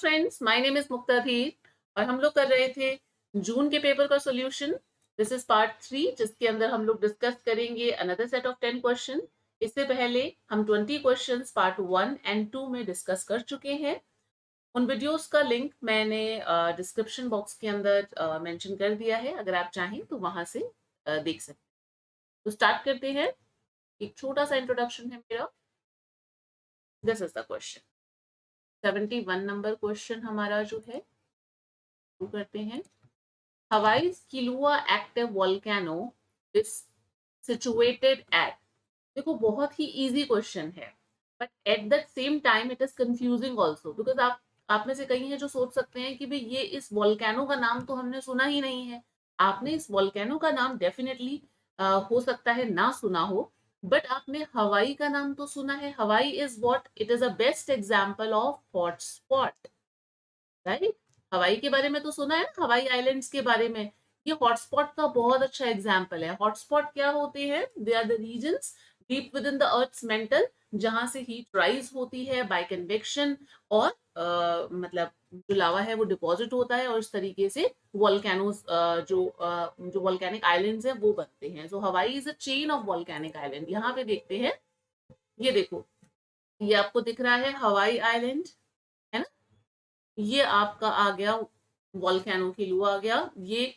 Friends, my name is मुक्ताधीर और हम लोग कर रहे थे जून के पेपर का सॉल्यूशन। दिस इज पार्ट 3 जिसके अंदर हम लोग डिस्कस करेंगे अनदर सेट ऑफ 10 क्वेश्चन। इससे पहले हम 20 क्वेश्चंस पार्ट 1 एंड 2 में डिस्कस कर चुके हैं। उन वीडियोस का लिंक मैंने डिस्क्रिप्शन बॉक्स के अंदर मेंशन कर दिया है, अगर आप चाहें तो वहां से देख सकते हैं। तो स्टार्ट करते हैं। एक छोटा सा इंट्रोडक्शन है मेरा। This is the question. 71 number question हमारा जो है शुरू करते हैं। Hawaii's Kilauea active volcano is situated at, देखो बहुत ही इजी क्वेश्चन है, but at the same time it is confusing also because आप में से कई हैं जो सोच सकते हैं कि भाई ये इस वॉल्केनो का नाम तो हमने सुना ही नहीं है। आपने इस वॉल्केनो का नाम डेफिनेटली हो सकता है ना सुना हो, बट आपने हवाई का नाम तो सुना है। हवाई is what? It is a best example of hot spot, right? हवाई के बारे में तो सुना है ना, हवाई आइलैंड्स के बारे में। ये हॉटस्पॉट का बहुत अच्छा एग्जाम्पल है। हॉटस्पॉट क्या होते हैं? They are the regions deep within the earth's mantle, जहां से हीट राइज होती है बाय कन्वेक्शन और मतलब जो लावा है वो डिपॉजिट होता है और इस तरीके से वॉल्केनोज जो वॉल्केनिक आइलैंड्स हैं वो बनते हैं। सो हवाई is a chain of volcanic island. यहाँ पे देखते हैं, ये देखो, ये आपको दिख रहा है हवाई आइलैंड, है ना? ये आपका आ गया वॉल्केनो किलुआ आ गया। ये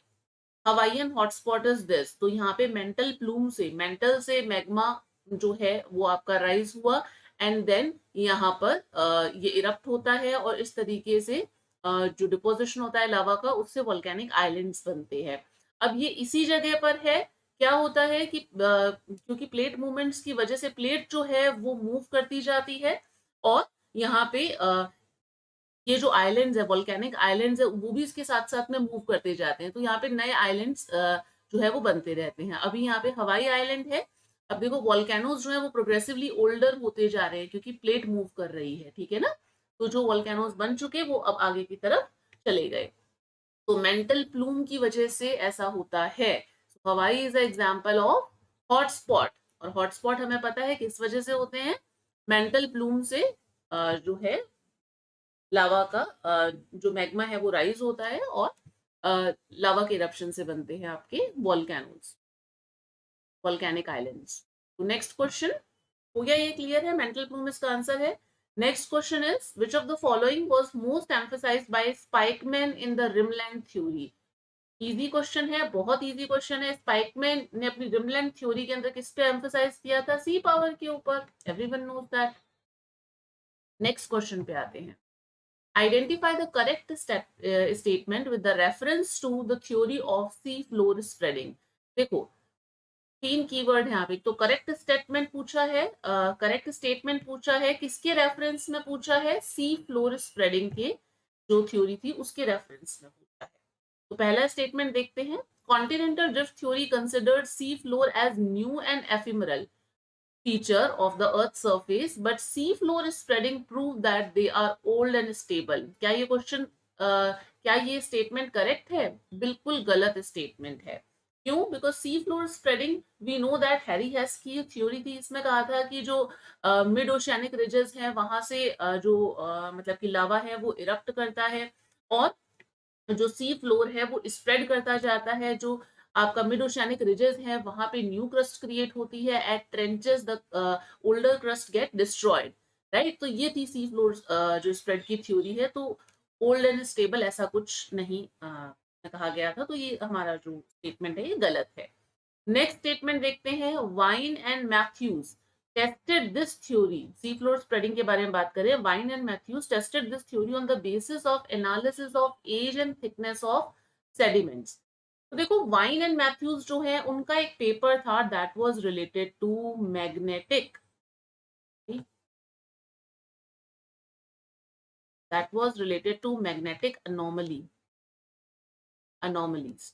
हवाईयन हॉटस्पॉट इज दिस। तो यहाँ पे मेंटल प्लूम से, मेंटल से मैग्मा जो है वो आपका राइज हुआ एंड देन यहाँ पर ये इरप्ट होता है और इस तरीके से जो डिपोजिशन होता है लावा का, उससे वॉल्केनिक आइलैंड्स बनते हैं। अब ये इसी जगह पर है। क्या होता है कि क्योंकि प्लेट मूवमेंट्स की वजह से प्लेट जो है वो मूव करती जाती है और यहाँ पे ये जो आइलैंड्स है, वोल्केनिक आइलैंड्स है, वो भी इसके साथ साथ में मूव करते जाते हैं। तो यहाँ पे नए आइलैंड्स जो है वो बनते रहते हैं। अभी यहाँ पे हवाई आइलैंड है। अब देखो वोल्केनोज जो है वो प्रोग्रेसिवली ओल्डर होते जा रहे हैं क्योंकि प्लेट मूव कर रही है, ठीक है ना? तो जो वोल्केनोज बन चुके वो अब आगे की तरफ चले गए। तो मेंटल प्लूम की वजह से ऐसा होता है। हवाई इज एग्जाम्पल ऑफ हॉटस्पॉट। और हॉटस्पॉट हमें पता है किस वजह से होते हैं? मेंटल प्लूम से जो है लावा का जो मैग्मा है वो राइज होता है और लावा के इरप्शन से बनते हैं आपके वॉल्केनोज, वॉल्केनिक आइलैंड्स। तो नेक्स्ट क्वेश्चन हो गया, ये क्लियर है? मेंटल प्लूम इसका आंसर है। Next question is which of the following was most emphasised by Spykman in the rimland theory? Easy question है, बहुत इजी क्वेश्चन है। स्पाइकमैन ने अपनी रिमलैंड थ्योरी के अंदर किस पे एम्फसाइज किया था? सी पावर के ऊपर। Everyone knows that. Next question पे आते हैं। Identify the correct statement with the reference to the theory of sea floor spreading. देखो, 3 कीवर्ड है यहाँ पे। तो करेक्ट स्टेटमेंट पूछा है, करेक्ट स्टेटमेंट पूछा है, किसके रेफरेंस में पूछा है? सी फ्लोर स्प्रेडिंग के जो थ्योरी थी उसके रेफरेंस में पूछा है। तो पहला स्टेटमेंट देखते हैं। Continental drift theory considered sea floor as new and ephemeral feature of the earth's surface, but sea floor spreading prove that they are old and stable. क्या ये क्वेश्चन, क्या ये स्टेटमेंट करेक्ट है? बिल्कुल गलत स्टेटमेंट है। क्यों? Because sea floor spreading, we know that Harry Hess की थ्योरी थी। इसमें कहा था कि जो मिड ओशियानिक रिजेस हैं वहां से जो मतलब कि लावा है वो इरप्ट करता है और जो सी फ्लोर है वो स्प्रेड करता जाता है। जो आपका मिड ओशियानिक रिजेस है वहां पे न्यू क्रस्ट क्रिएट होती है। At trenches the older crust get destroyed, right? तो ये थी सी फ्लोर जो स्प्रेड की थ्योरी है। तो ओल्ड एंड स्टेबल ऐसा कुछ नहीं कहा गया था। तो ये हमारा जो स्टेटमेंट है ये गलत है। नेक्स्ट स्टेटमेंट देखते हैं। Vine and Matthews tested this theory, seafloor spreading के बारे में बात करें। Vine and Matthews tested this theory on the basis of analysis of age and thickness of sediments. तो देखो, वाइन एंड मैथ्यूज जो है उनका एक पेपर था that was related to magnetic, that was related to magnetic anomalies,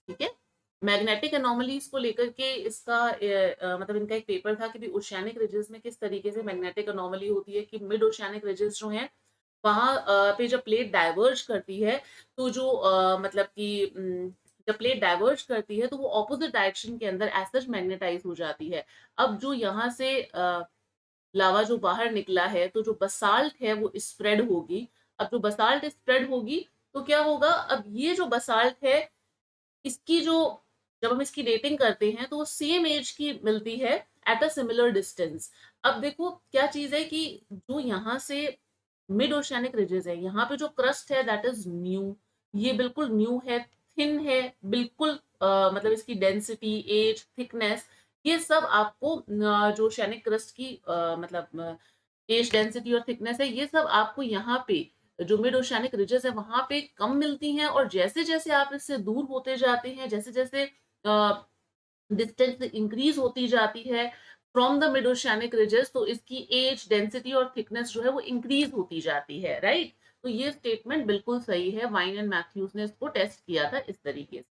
ठीक है? Magnetic anomalies को लेकर के इसका मतलब इनका एक पेपर था कि भी ओशियानिक रिजेस में किस तरीके से मैग्नेटिक एनोमली होती है। कि मिड ओशियानिक रिजेस जो हैं वहां पे जब प्लेट डाइवर्ज करती है तो जो मतलब कि जब प्लेट डाइवर्ज करती है तो वो ऑपोजिट डायरेक्शन के अंदर एज सच मैग्नेटाइज हो जाती है। अब जो यहाँ से लावा जो बाहर निकला है तो जो बसाल्ट है वो स्प्रेड होगी। अब जो बसाल्ट स्प्रेड होगी तो क्या होगा, अब ये जो बसाल्ट है इसकी जो, जब हम इसकी डेटिंग करते हैं तो वो सेम एज की मिलती है एट अ सिमिलर डिस्टेंस। अब देखो क्या चीज है कि जो यहाँ से मिड ओशियानिक रिजेस है, यहाँ पे जो क्रस्ट है दैट इज न्यू, ये बिल्कुल न्यू है, थिन है, बिल्कुल मतलब इसकी डेंसिटी, एज, थिकनेस, ये सब आपको जो ओशियानिक क्रस्ट की मतलब एज, डेंसिटी और थिकनेस है, ये सब आपको यहाँ पे जो मिड ओशियानिक रिजेस है वहां पे कम मिलती हैं। और जैसे जैसे आप इससे दूर होते जाते हैं, जैसे जैसे डिस्टेंस इंक्रीज होती जाती है from the mid oceanic ridges, तो इसकी एज, डेंसिटी और थिकनेस जो है वो इंक्रीज होती जाती है, राइट। तो ये स्टेटमेंट बिल्कुल सही है, वाइन एंड मैथ्यूज ने इसको टेस्ट किया था इस तरीके से,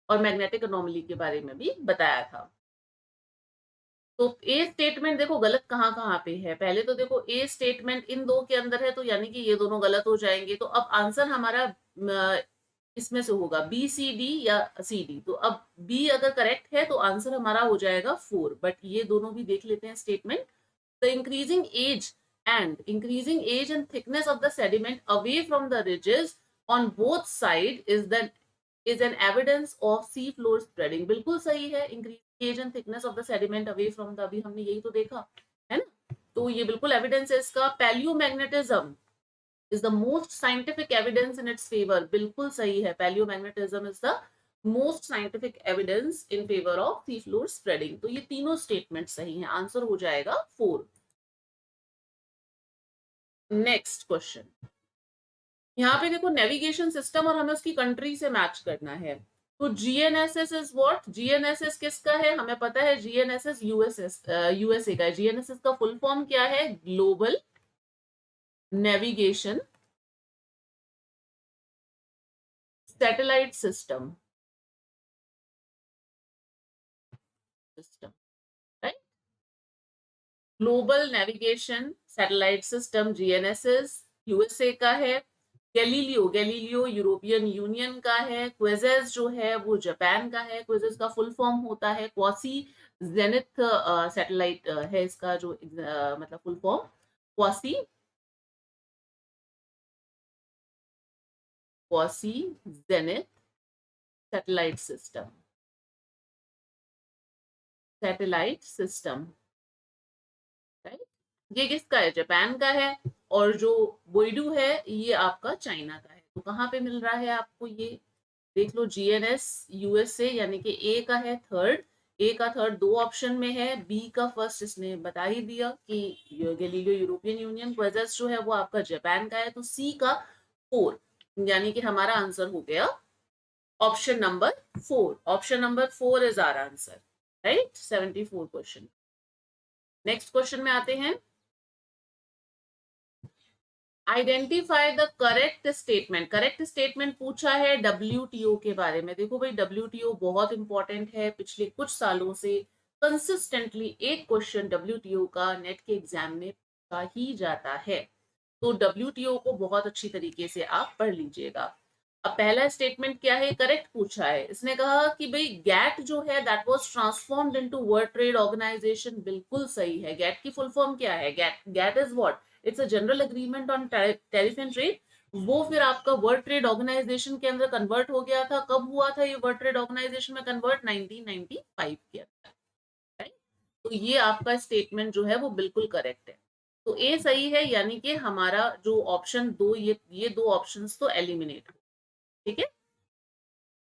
और मैग्नेटिक अनोमली के बारे में भी बताया था। तो ए स्टेटमेंट देखो गलत कहाँ कहाँ पे है, पहले तो देखो ए स्टेटमेंट इन दो के अंदर है, तो यानी कि ये दोनों गलत हो जाएंगे। तो अब आंसर हमारा इसमें से होगा बी, सी, डी या सी, डी। तो अब बी अगर करेक्ट है तो आंसर हमारा हो जाएगा 4, बट ये दोनों भी देख लेते हैं statement. The increasing age and thickness of the sediment away from the ridges on both side is an evidence of sea floor spreading। बिल्कुल सही है, increasing age and thickness of the sediment away from the, अभी हमने यही तो देखा है ना, तो ये बिल्कुल एविडेंस है इसका। Palaeomagnetism is the most scientific evidence in its favor। बिल्कुल सही है, palaeomagnetism is the most scientific evidence in favor of sea floor spreading। तो ये तीनों स्टेटमेंट सही हैं, आंसर हो जाएगा 4। नेक्स्ट क्वेश्चन, यहाँ पे देखो नेविगेशन सिस्टम और हमें उसकी कंट्री से मैच करना है। तो जीएनएसएस इज व्हाट, जीएनएसएस किसका है, हमें पता है जीएनएसएस यूएसए का है। जीएनएसएस का फुल फॉर्म क्या है, global navigation satellite system, right. Global navigation satellite system GNSS USA का है। गैलीलियो यूरोपियन यूनियन का है। क्वेजेस जो है वो जापान का है। क्वेजेस का फुल फॉर्म होता है क्वासी जेनिथ सैटेलाइट है इसका जो मतलब full form, quasi quasi zenith satellite system, satellite system, right. ये किसका है, जापान का है। और जो बोइडू है ये आपका चाइना का है। तो कहाँ पे मिल रहा है आपको, ये देख लो, जीएनएस यूएसए, यानी कि ए का है थर्ड, ए का थर्ड दो ऑप्शन में है, बी का फर्स्ट इसने बता ही दिया कि गैलीलियो यूरोपियन यूनियन, क्वेजेस जो है वो आपका जापान का है। तो सी का 4, यानी कि हमारा आंसर हो गया option number 4। Option number 4 is our answer, right. 74 question. Next question में आते हैं, identify the correct statement. Correct statement पूछा है डब्ल्यूटीओ के बारे में। देखो भाई डब्ल्यूटीओ बहुत इंपॉर्टेंट है, पिछले कुछ सालों से कंसिस्टेंटली एक क्वेश्चन डब्ल्यूटीओ का नेट के एग्जाम में पूछा ही जाता है। तो डब्ल्यूटीओ को बहुत अच्छी तरीके से आप पढ़ लीजिएगा। अब पहला स्टेटमेंट क्या है, करेक्ट पूछा है। इसने कहा कि भाई गैट जो है that was transformed into World Trade Organisation. बिल्कुल सही है। गैट की फुल फॉर्म क्या है, GATT is what, it's a general agreement on tariff and trade. वो फिर आपका वर्ल्ड ट्रेड ऑर्गेनाइजेशन के अंदर कन्वर्ट हो गया था। कब हुआ था ये वर्ल्ड ट्रेड ऑर्गेनाइजेशन में कन्वर्ट, 1995 के अंदर, राइट। तो ये आपका स्टेटमेंट जो है वो बिल्कुल करेक्ट है। तो ए सही है, यानी कि हमारा जो ऑप्शन दो, ये दो ऑप्शंस तो एलिमिनेट हो, ठीक है।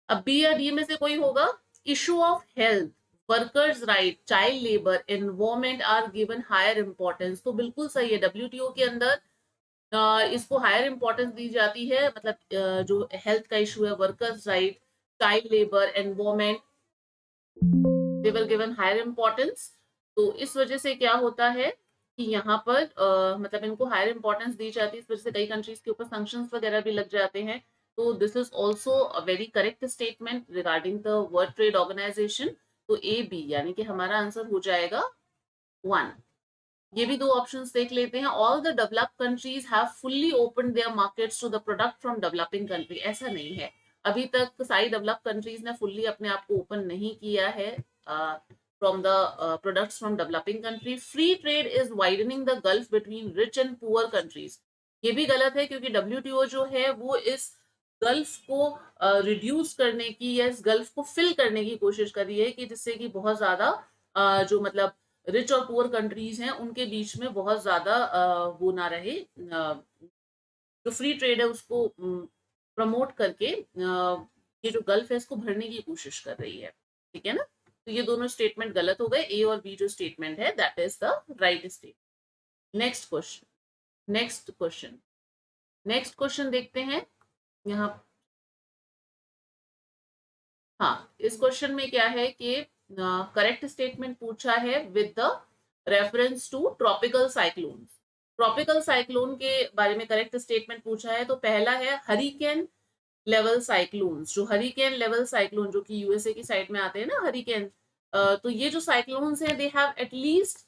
अब बी या डी में से कोई होगा। Issue of health, workers right, child labour, environment are given higher importance. तो बिल्कुल सही है, डब्ल्यूटीओ के अंदर इसको हायर इंपॉर्टेंस दी जाती है। मतलब जो हेल्थ का इशू है, workers right, child labour, environment, they were given higher importance. तो इस वजह से क्या होता है कि यहाँ पर मतलब इनको हायर इंपॉर्टेंस दी जाती है, इस वजह से कई कंट्रीज के ऊपर सैंक्शंस वगैरह भी लग जाते हैं। तो this is also a very correct statement regarding the World Trade Organisation. तो ए बी, यानी कि हमारा आंसर हो जाएगा 1। ये भी दो ऑप्शंस देख लेते हैं। All the developed countries have fully open their markets to the product from developing country. ऐसा नहीं है, अभी तक सारी डेवलप्ड कंट्रीज ने फुल्ली अपने आप को ओपन नहीं किया है from the products from developing country. Free trade is widening the gulf between rich and poor countries. ये भी गलत है क्योंकि WTO जो है वो इस गल्फ को रिड्यूस करने की या इस गल्फ को फिल करने की कोशिश कर रही है कि जिससे कि बहुत ज्यादा जो मतलब रिच और पुअर कंट्रीज हैं उनके बीच में बहुत ज्यादा वो ना रहे, जो फ्री ट्रेड है उसको प्रमोट करके ये जो गल्फ है इसको भरने की कोशिश कर रही है। ठीक है ना, तो ये दोनों स्टेटमेंट गलत हो गए। ए और बी जो स्टेटमेंट है that is the right statement. Next question, next question, next question देखते हैं यहाँ। हाँ, इस क्वेश्चन में क्या है कि करेक्ट स्टेटमेंट पूछा है with the reference to tropical cyclone. Tropical cyclone के बारे में करेक्ट स्टेटमेंट पूछा है, तो पहला है हरिकेन लेवल साइक्लोन्स। जो हरिकेन लेवल साइक्लोन जो कि यूएसए की साइड में आते हैं ना हरिकेन, तो ये जो साइक्लोन्स हैं they have at least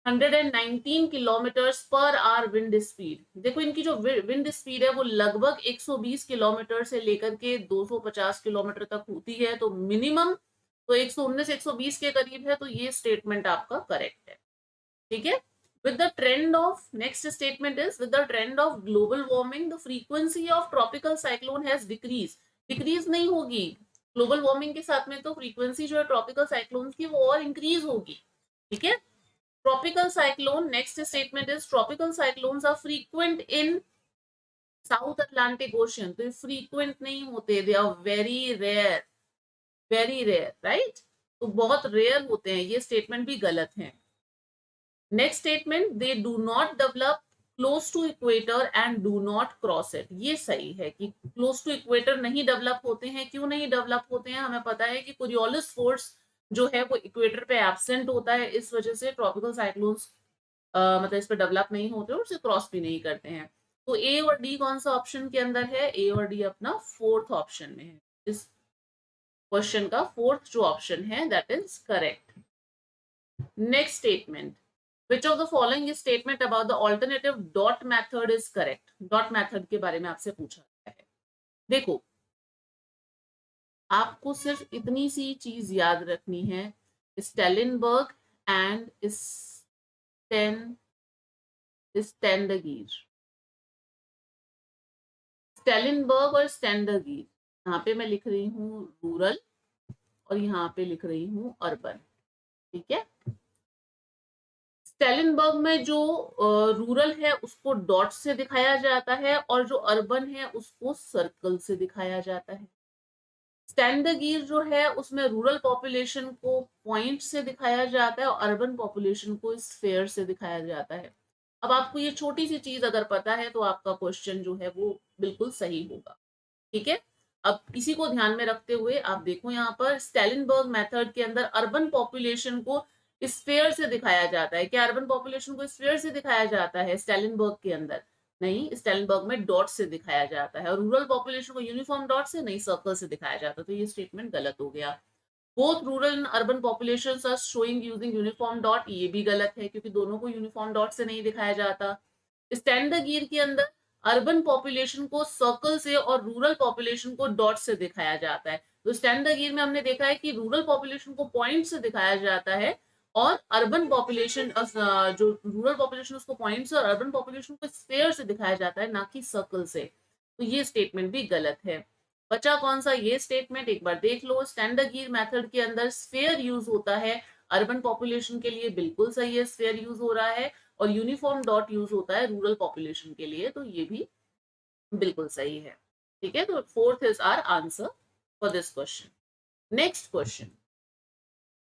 119 kilometres per hour wind speed. देखो इनकी जो विंड स्पीड है वो लगभग 120 किलोमीटर से लेकर के 250 किलोमीटर तक होती है, तो मिनिमम तो 119 120 के करीब है, तो ये स्टेटमेंट आपका करेक्ट है। ठीक है, with the trend of next statement is with the trend of global warming the frequency of tropical cyclone has decreased। Decrease नहीं होगी, ग्लोबल वार्मिंग के साथ में तो फ्रीक्वेंसी जो है ट्रॉपिकल साइक्लोन्स की वो और इंक्रीज होगी। ठीक है, tropical cyclone next statement is tropical cyclones are frequent in South Atlantic Ocean. तो ये फ्रीक्वेंट नहीं होते, they are very rare, very rare, right. तो बहुत रेयर होते हैं, ये स्टेटमेंट भी गलत है। Next statement, they do not develop close to equator and do not cross it. ये सही है कि क्लोज टू इक्वेटर नहीं डेवलप होते हैं। क्यों नहीं डेवलप होते हैं, हमें पता है कि कोरियोलिस फोर्स जो है वो इक्वेटर पे एब्सेंट होता है, इस वजह से ट्रॉपिकल साइक्लोन्स मतलब इस पर डेवलप नहीं होते और उसे क्रॉस भी नहीं करते हैं। तो ए और डी कौन सा ऑप्शन के अंदर है, ए और डी अपना फोर्थ ऑप्शन में है। इस क्वेश्चन का फोर्थ जो ऑप्शन है that is correct. Next statement, which of the following statement about the alternative dot method is correct। Dot method के बारे में आपसे पूछा गया है। देखो आपको सिर्फ इतनी सी चीज याद रखनी है, स्टेलिनबर्ग एंड स्टैंडगीर। स्टेलिनबर्ग और स्टैंडगीर, यहाँ पे मैं लिख रही हूँ रूरल और यहाँ पे लिख रही हूँ अर्बन। ठीक है, स्टेलिनबर्ग में जो रूरल है उसको डॉट से दिखाया जाता है और जो अर्बन है उसको सर्कल से दिखाया जाता है। स्टैंडगीर जो है उसमें रूरल पॉपुलेशन को पॉइंट से दिखाया जाता है और अर्बन पॉपुलेशन को स्फेयर से दिखाया जाता है। अब आपको ये छोटी सी चीज अगर पता है तो आपका क्वेश्चन जो है वो बिल्कुल सही होगा। ठीक है, अब इसी को ध्यान में रखते हुए आप देखो यहाँ पर स्टेलिनबर्ग मेथड के अंदर अर्बन पॉपुलेशन को स्फेयर से दिखाया जाता है। क्या अर्बन पॉपुलेशन को स्फेयर से दिखाया जाता है स्टेलिनबर्ग के अंदर? नहीं, स्टेलिनबर्ग में डॉट से दिखाया जाता है। और रूरल पॉपुलेशन को यूनिफॉर्म डॉट से नहीं, सर्कल से दिखाया जाता है। तो ये स्टेटमेंट गलत हो गया। Both rural and urban populations are showing using uniform dot, ये भी गलत है क्योंकि दोनों को यूनिफॉर्म डॉट से नहीं दिखाया जाता। स्टैंडगीर के अंदर अर्बन पॉपुलेशन को सर्कल से और रूरल पॉपुलेशन को डॉट से दिखाया जाता है। तो स्टैंडगीर में हमने देखा है कि रूरल पॉपुलेशन को पॉइंट से दिखाया जाता है और अर्बन पॉपुलेशन जो रूरल पॉपुलेशन उसको पॉइंट से और अर्बन पॉपुलेशन को स्फेयर से दिखाया जाता है, ना कि सर्कल से। तो ये स्टेटमेंट भी गलत है। बचा कौन सा ये स्टेटमेंट, एक बार देख लो। स्टैंडगीर मेथड के अंदर स्फेयर यूज होता है, अर्बन पॉपुलेशन के लिए बिल्कुल सही है, स्फेयर यूज हो रहा है। और यूनिफॉर्म डॉट यूज होता है रूरल पॉपुलेशन के लिए, तो ये भी बिल्कुल सही है। ठीक है, तो fourth is our answer for this question. Next question,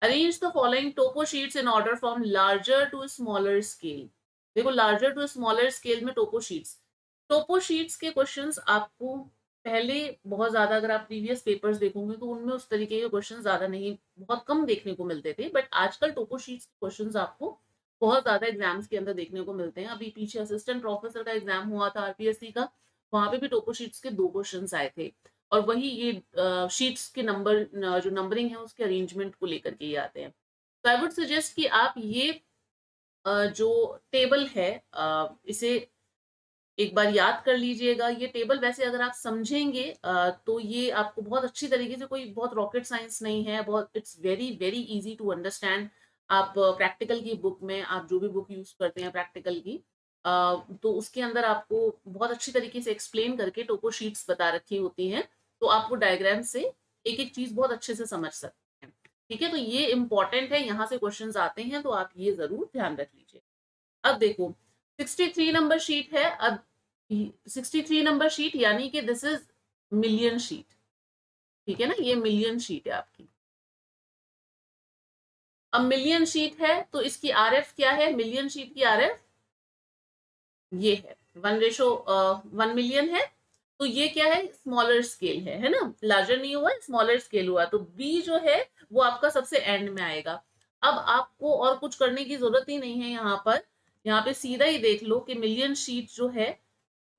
arrange the following topo sheets in order from larger to smaller scale. देखो लार्जर टू स्मॉलर स्केल में टोपो शीट्स के क्वेश्चंस आपको पहले बहुत ज्यादा, अगर आप प्रीवियस पेपर्स देखोगे तो उनमें उस तरीके के क्वेश्चंस ज्यादा नहीं, बहुत कम देखने को मिलते थे। बट आजकल टोपो शीट्स के क्वेश्चंस आपको बहुत ज्यादा एग्जाम्स के अंदर देखने को मिलते हैं। अभी पीछे असिस्टेंट प्रोफेसर का एग्जाम हुआ था आरपीएससी का, वहां पे भी टोपो शीट्स के 2 क्वेश्चंस आए थे। और वही ये शीट्स के नंबर, जो नंबरिंग है उसके अरेंजमेंट को लेकर के ही आते हैं। तो आई वुड सजेस्ट कि आप ये जो टेबल है इसे एक बार याद कर लीजिएगा। ये टेबल वैसे अगर आप समझेंगे तो ये आपको बहुत अच्छी तरीके से, कोई बहुत रॉकेट साइंस नहीं है, बहुत it's very very easy to understand. आप प्रैक्टिकल की बुक में, आप जो भी बुक यूज करते हैं प्रैक्टिकल की, तो उसके अंदर आपको बहुत अच्छी तरीके से एक्सप्लेन करके टोपो शीट्स बता रखी होती हैं, तो आप वो डायग्राम से एक-एक चीज़ बहुत अच्छे से समझ सकते हैं। ठीक है? तो ये इम्पोर्टेंट है, यहाँ से क्वेश्चन्स आते हैं, तो आप ये ज़रूर ध्यान रख लीजिए। अब देखो 63 नंबर शीट है, अब 63 नंबर शीट यानी कि दिस इज़ मिलियन शीट, ठीक है ना? ये मिलियन शीट है आपकी। अब मिलियन शीट है, तो इसकी आरएफ क्या है? मिलियन शीट की आरएफ ये है 1 मिलियन है। तो ये क्या है? स्मॉलर स्केल है ना? लार्जर नहीं हुआ, स्मॉलर स्केल हुआ, तो बी जो है वो आपका सबसे एंड में आएगा। अब आपको और कुछ करने की जरूरत ही नहीं है यहाँ पर, यहाँ पे सीधा ही देख लो कि मिलियन शीट जो है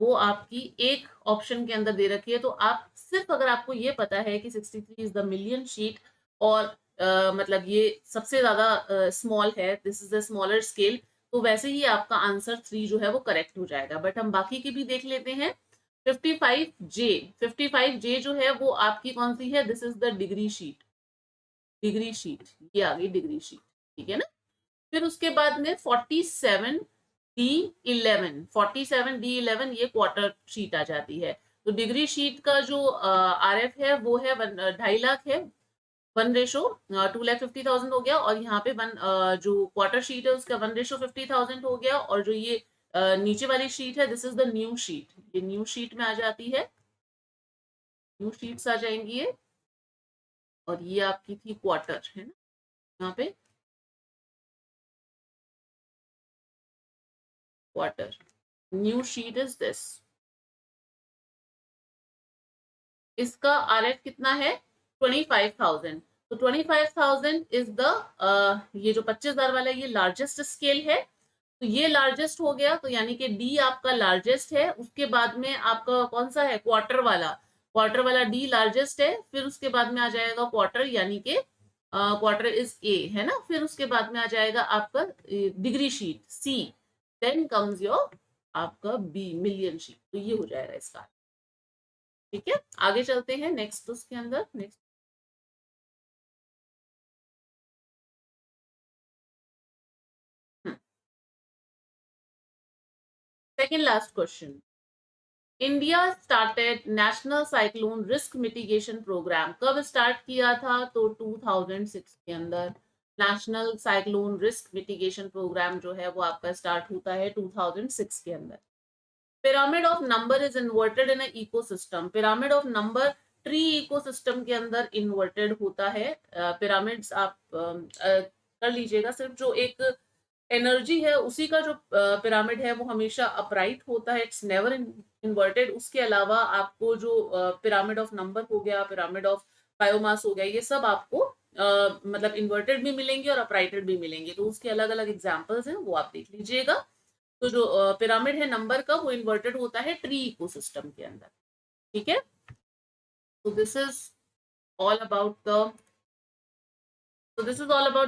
वो आपकी एक ऑप्शन के अंदर दे रखी है, तो आप सिर्फ अगर आपको ये पता है कि 63 इज द मिलियन शीट और मतलब ये सबसे ज्यादा स्मॉल है, this is the smaller scale, तो वैसे ही आपका आंसर 3 जो है वो करेक्ट हो जाएगा। बट हम बाकी की भी देख लेते हैं। 55J, 55J जो है वो आपकी कौन सी है? This is the degree sheet, degree sheet, ये आ गई डिग्री शीट, ठीक है ना? फिर उसके बाद में 47D11, 47D11 ये क्वार्टर शीट आ जाती है। तो डिग्री शीट का जो आरएफ है वो है 2.5 लाख है, 1 रेशो 2,50,000 हो गया, और यहाँ पे जो क्वार्टर शीट है उसका 1:50,000 हो गया, और जो ये नीचे वाली शीट है this is the new sheet, ये न्यू शीट में आ जाती है, न्यू शीट्स आ जाएंगी ये, और ये आपकी थी क्वार्टर, है ना? यहाँ पे quarter, new sheet is this, इसका आरएफ कितना है? 25,000। तो 25,000 इज द ये जो 25,000 वाला है ये लार्जेस्ट स्केल है, तो ये लार्जेस्ट हो गया, तो यानी कि डी आपका लार्जेस्ट है। उसके बाद में आपका कौन सा है? क्वार्टर वाला, क्वार्टर वाला डी लार्जेस्ट है। फिर उसके बाद में आ जाएगा क्वार्टर, यानी कि क्वार्टर इज ए, है ना? फिर उसके बाद में आ जाएगा आपका degree sheet C, then comes your आपका बी मिलियन शीट, तो ये हो जाएगा इसका। ठीक है, आगे चलते हैं नेक्स्ट, उसके अंदर next second last question. India started national cyclone risk mitigation programme, कब स्टार्ट किया था? तो 2006 के अंदर national cyclone risk mitigation programme जो है वो आपका स्टार्ट होता है 2006 के अंदर। Pyramid of number is inverted in ecosystem, pyramid of number tree ecosystem के अंदर इन्वर्टेड होता है। पिरामिड्स आप कर लीजिएगा, सिर्फ जो एक एनर्जी है उसी का जो पिरामिड है वो हमेशा अपराइट होता है, इट्स नेवर इन्वर्टेड। उसके अलावा आपको जो पिरामिड ऑफ नंबर हो गया, पिरामिड ऑफ बायोमास हो गया, ये सब आपको मतलब इन्वर्टेड भी मिलेंगे और अपराइटेड भी मिलेंगे, तो उसके अलग अलग एग्जाम्पल्स हैं, वो आप देख लीजिएगा। तो जो पिरामिड है नंबर का वो इन्वर्टेड होता है ट्री इकोसिस्टम के अंदर, ठीक है? तो this is all about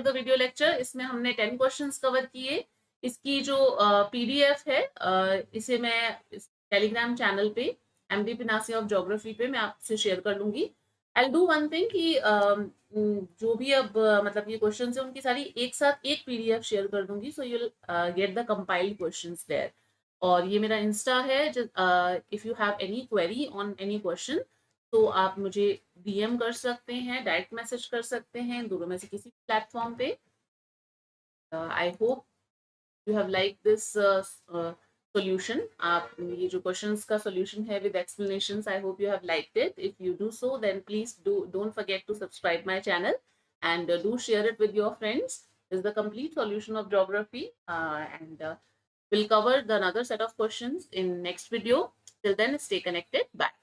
the video lecture. इसमें हमने 10 क्वेश्चंस कवर किए। इसकी जो पीडीएफ है इसे मैं टेलीग्राम चैनल पे एमडी पिनासी ऑफ ज्योग्राफी पे मैं आपसे शेयर कर लूंगी। आई डू वन थिंग कि जो भी अब मतलब ये क्वेश्चंस है उनकी सारी एक साथ एक पीडीएफ शेयर कर दूंगी, so you will get the compiled questions there. और ये मेरा इंस्टा है, if you have any query on any question तो आप मुझे डीएम कर सकते हैं, डायरेक्ट मैसेज कर सकते हैं, दोनों में से किसी प्लेटफॉर्म पे। I hope you have like this solution. आप ये जो क्वेश्चंस का सॉल्यूशन है with explanations, I hope you have liked it. If you do so then please don't forget to subscribe my channel and do share it with your friends. This is the complete solution of geography, and we'll cover the another set of questions in next video. Till then, stay connected. Bye.